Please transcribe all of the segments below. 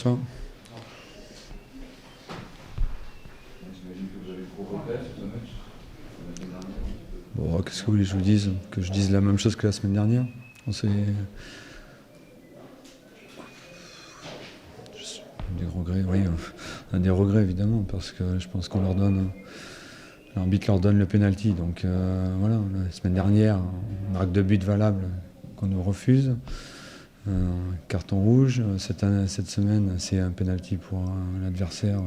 François. J'imagine que vous avez gros regrets sur ce match. La semaine dernière. Bon, qu'est-ce que vous voulez que je vous dise? Que je dise la même chose que la semaine dernière? Des regrets, oui. On a des regrets évidemment, parce que je pense qu'on leur donne. L'arbitre leur donne le pénalty. Donc voilà, la semaine dernière, on marque 2 buts valables qu'on nous refuse. Carton rouge. Cette semaine, c'est un pénalty pour l'adversaire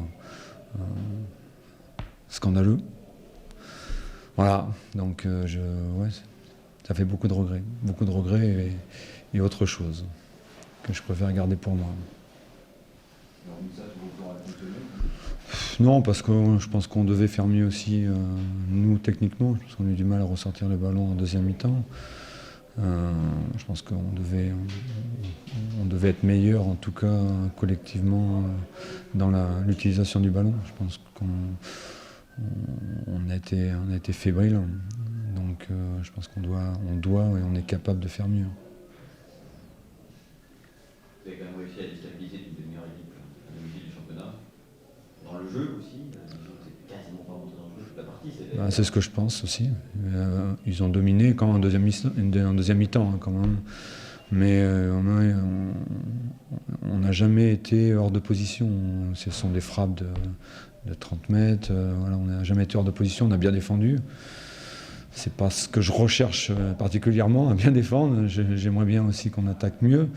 scandaleux. Voilà, donc ouais, ça fait beaucoup de regrets et autre chose que je préfère garder pour moi. Alors, ça, vous l'aurez fonctionné. Non, parce que je pense qu'on devait faire mieux aussi, nous, techniquement. Je pense qu'on a eu du mal à ressortir le ballon en deuxième mi-temps. Je pense qu'on devait être meilleur, en tout cas collectivement, dans l'utilisation du ballon. Je pense qu'on a été fébrile. Donc je pense qu'on doit et on est capable de faire mieux. Vous avez quand même réussi à déstabiliser une des meilleures équipes à domicile du championnat. Dans le jeu aussi, c'est quasiment pas rentré dans le jeu toute la partie. C'est ce que je pense aussi. Ils ont dominé quand en deuxième mi-temps, hein, quand même. Mais on n'a jamais été hors de position. Ce sont des frappes de 30 mètres. Voilà, on n'a jamais été hors de position. On a bien défendu. C'est pas ce que je recherche particulièrement, à bien défendre. J'aimerais bien aussi qu'on attaque mieux.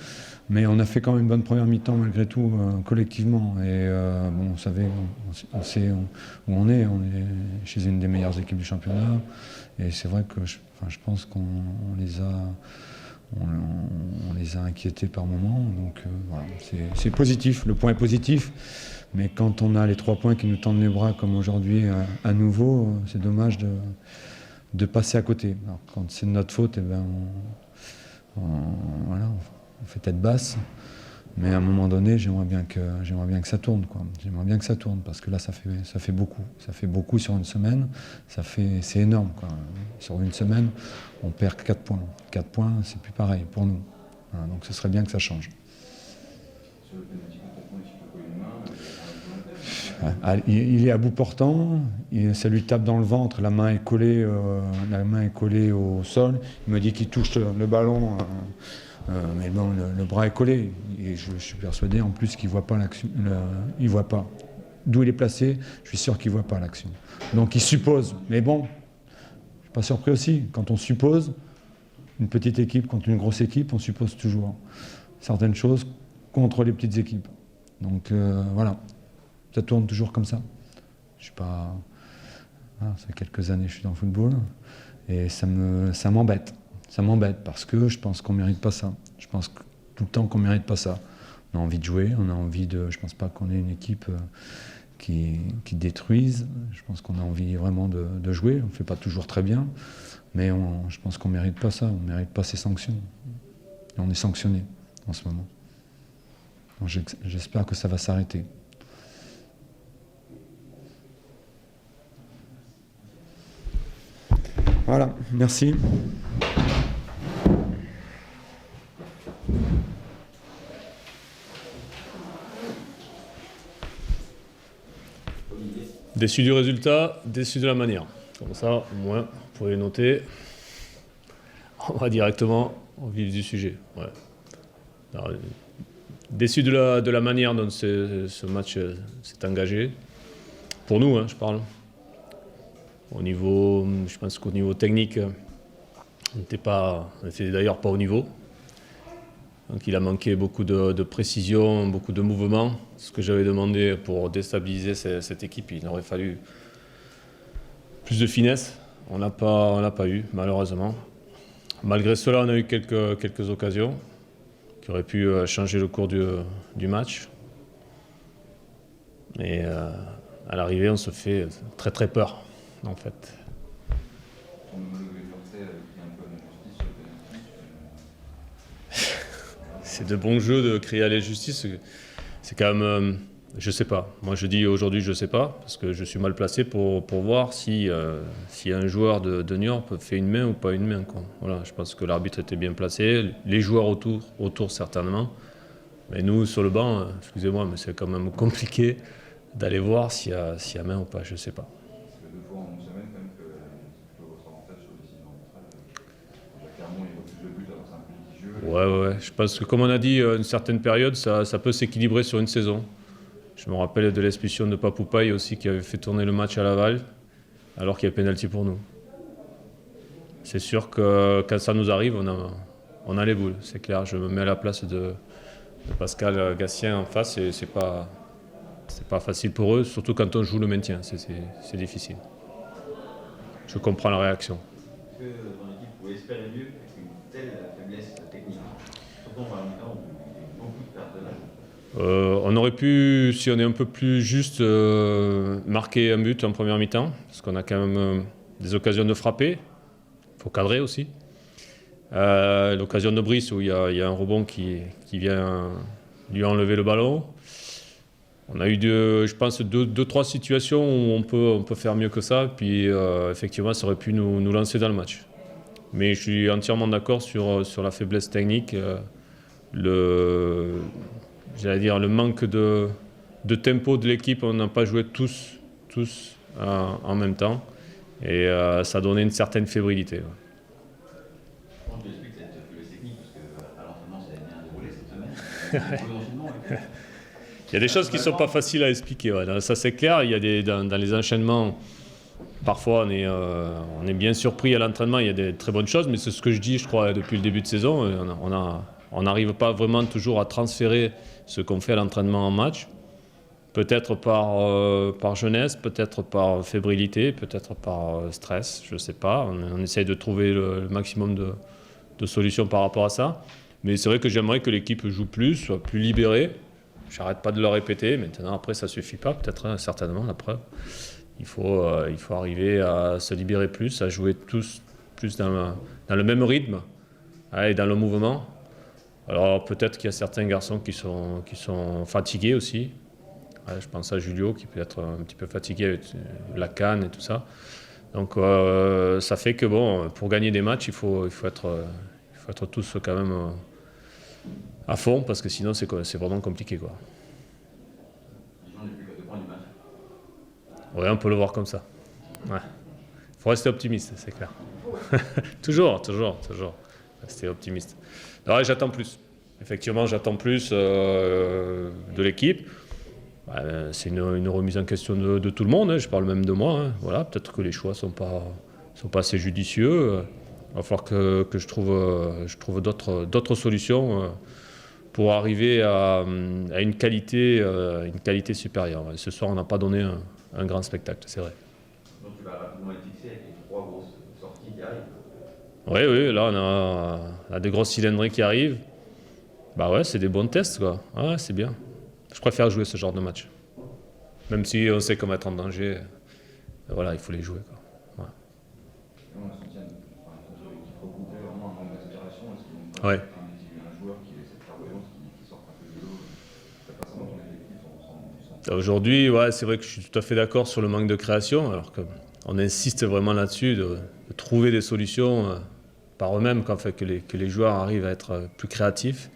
Mais on a fait quand même une bonne première mi-temps malgré tout, collectivement. Et bon, on sait où on est. On est chez une des meilleures équipes du championnat. Et c'est vrai que je pense qu'on les a inquiétés par moments. Donc voilà, c'est positif. Le point est positif. Mais quand on a les 3 points qui nous tendent les bras, comme aujourd'hui à nouveau, c'est dommage de passer à côté. Alors, quand c'est de notre faute, eh ben voilà, on fait tête basse. Mais à un moment donné, j'aimerais bien que ça tourne, quoi. J'aimerais bien que ça tourne, parce que là, ça fait beaucoup. Ça fait beaucoup sur une semaine. C'est énorme, quoi. Sur une semaine, on perd 4 points. 4 points, c'est plus pareil pour nous. Voilà, donc ce serait bien que ça change. Sur le pénalty, concrètement, il faut quoi, une main il est à bout portant, ça lui tape dans le ventre, la main est collée au sol. Il me dit qu'il touche le ballon, mais bon, le bras est collé. Et je suis persuadé en plus qu'il ne voit pas l'action. Il voit pas. D'où il est placé, je suis sûr qu'il ne voit pas l'action. Donc il suppose. Mais bon, je ne suis pas surpris aussi. Quand on suppose, une petite équipe contre une grosse équipe, on suppose toujours certaines choses contre les petites équipes. Donc voilà. Ça tourne toujours comme ça. Je suis pas. Voilà, ça fait quelques années que je suis dans le football et ça m'embête. Ça m'embête parce que je pense qu'on mérite pas ça. Je pense que tout le temps qu'on mérite pas ça. On a envie de jouer, on a envie de. Je pense pas qu'on ait une équipe qui détruise. Je pense qu'on a envie vraiment de jouer. On fait pas toujours très bien, mais je pense qu'on mérite pas ça. On mérite pas ces sanctions. Et on est sanctionné en ce moment. Donc j'espère que ça va s'arrêter. Voilà, merci. Déçu du résultat, déçu de la manière. Comme ça, au moins, vous pouvez noter. On va directement au vif du sujet. Ouais. Alors, déçu de la manière dont ce match s'est engagé. Pour nous, hein, je parle. Je pense qu'au niveau technique, on n'était d'ailleurs pas au niveau. Donc il a manqué beaucoup de précision, beaucoup de mouvements. Ce que j'avais demandé pour déstabiliser cette équipe, il aurait fallu plus de finesse. On n'a pas eu, malheureusement. Malgré cela, on a eu quelques occasions qui auraient pu changer le cours du match. Mais à l'arrivée, on se fait très très peur. En fait. Ton homologue forcé qui est un peu à l'injustice sur le pénalty. C'est de bons jeux de crier à l'injustice. C'est quand même. Je sais pas. Moi, je dis aujourd'hui, je sais pas, parce que je suis mal placé pour voir si un joueur de Niort peut faire une main ou pas une main, quoi. Voilà, je pense que l'arbitre était bien placé. Les joueurs autour certainement. Mais nous, sur le banc, excusez-moi, mais c'est quand même compliqué d'aller voir s'il y a main ou pas, je ne sais pas. Ça fait 2 fois en une semaine quand même que c'est plutôt votre avantage sur les décisions arbitrales. Clermont, il refuse le but alors que c'est un peu litigieux. Ouais. Je pense que, comme on a dit, une certaine période, ça peut s'équilibrer sur une saison. Je me rappelle de l'expulsion de Papoupaï aussi, qui avait fait tourner le match à Laval, alors qu'il y a pénalty pour nous. C'est sûr que quand ça nous arrive, on a les boules, c'est clair. Je me mets à la place de Pascal Gatien en face, et c'est pas facile pour eux, surtout quand on joue le maintien, c'est difficile. Je comprends la réaction. Est-ce que dans l'équipe, vous pouvez espérer mieux avec une telle faiblesse technique? Surtout en première mi-temps, où il y a eu beaucoup de pertes de balles. On aurait pu, si on est un peu plus juste, marquer un but en première mi-temps, parce qu'on a quand même des occasions de frapper. Il faut cadrer aussi. L'occasion de Brice, où il y a un rebond qui vient lui enlever le ballon. On a eu, je pense, deux, trois situations où on peut faire mieux que ça. Puis, effectivement, ça aurait pu nous lancer dans le match. Mais je suis entièrement d'accord sur la faiblesse technique. Le manque de tempo de l'équipe. On n'a pas joué tous en même temps. Et ça a donné une certaine fébrilité. Ouais. Comment tu expliques cette faiblesse technique? Parce qu'à l'entraînement, ça a bien déroulé cette semaine. Il y a des choses qui ne sont pas faciles à expliquer. Ouais. Ça, c'est clair. Il y a dans les enchaînements, parfois, on est bien surpris à l'entraînement. Il y a des très bonnes choses, mais c'est ce que je dis, je crois, depuis le début de saison. On n'arrive pas vraiment toujours à transférer ce qu'on fait à l'entraînement en match. Peut-être par jeunesse, peut-être par fébrilité, peut-être par stress, je ne sais pas. On essaye de trouver le maximum de solutions par rapport à ça. Mais c'est vrai que j'aimerais que l'équipe joue plus, soit plus libérée. J'arrête pas de le répéter. Maintenant, après, ça ne suffit pas, peut-être, certainement, la preuve. Il faut arriver à se libérer plus, à jouer tous plus dans le même rythme et dans le mouvement. Alors, peut-être qu'il y a certains garçons qui sont fatigués aussi. Je pense à Julio qui peut être un petit peu fatigué avec la canne et tout ça. Donc ça fait que pour gagner des matchs, il faut être tous quand même à fond parce que sinon c'est vraiment compliqué, quoi. Dijon n'est plus qu'à 2 points du match. Ouais, on peut le voir comme ça. Ouais. Faut rester optimiste, c'est clair. toujours. Rester optimiste. Alors, j'attends plus. Effectivement, j'attends plus de l'équipe. C'est une remise en question de tout le monde, hein. Je parle même de moi. Hein. Voilà, peut-être que les choix sont pas assez judicieux. Il va falloir que je trouve d'autres solutions pour arriver à une qualité supérieure. Et ce soir, on n'a pas donné un grand spectacle, c'est vrai. Donc tu vas rapidement être fixé avec les 3 grosses sorties qui arrivent. Oui, là on a des grosses cylindrées qui arrivent. Bah ouais, c'est des bons tests, quoi. Ouais, c'est bien. Je préfère jouer ce genre de match. Même si on sait comment être en danger, voilà, il faut les jouer, quoi. Ouais. On a senti une équipe regroupée, vraiment un manque d'inspiration. Est-ce qu'il y a Ouais. un joueur qui est cette clairvoyance qui sort un peu de l'eau? C'est pas seulement ton effectif, Aujourd'hui, ouais, c'est vrai que je suis tout à fait d'accord sur le manque de création, alors qu'on insiste vraiment là-dessus, de trouver des solutions par eux-mêmes, que les joueurs arrivent à être plus créatifs.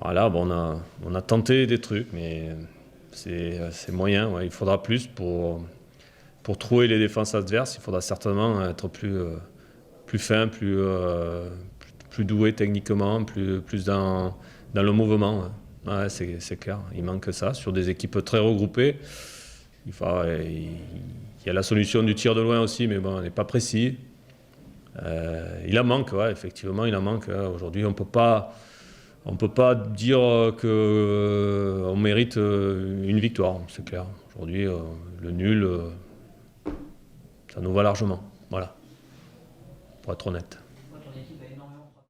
Voilà, on a tenté des trucs, mais c'est moyen. Ouais. Il faudra plus pour trouver les défenses adverses. Il faudra certainement être plus fin, plus doué techniquement, plus dans le mouvement. Ouais. Ouais, c'est clair. Il manque ça sur des équipes très regroupées. Il y a la solution du tir de loin aussi, mais bon, on n'est pas précis. Il en manque, ouais, effectivement, il en manque. Aujourd'hui, on ne peut pas dire qu'on mérite une victoire, c'est clair. Aujourd'hui, le nul, ça nous va largement. Voilà, pour être honnête.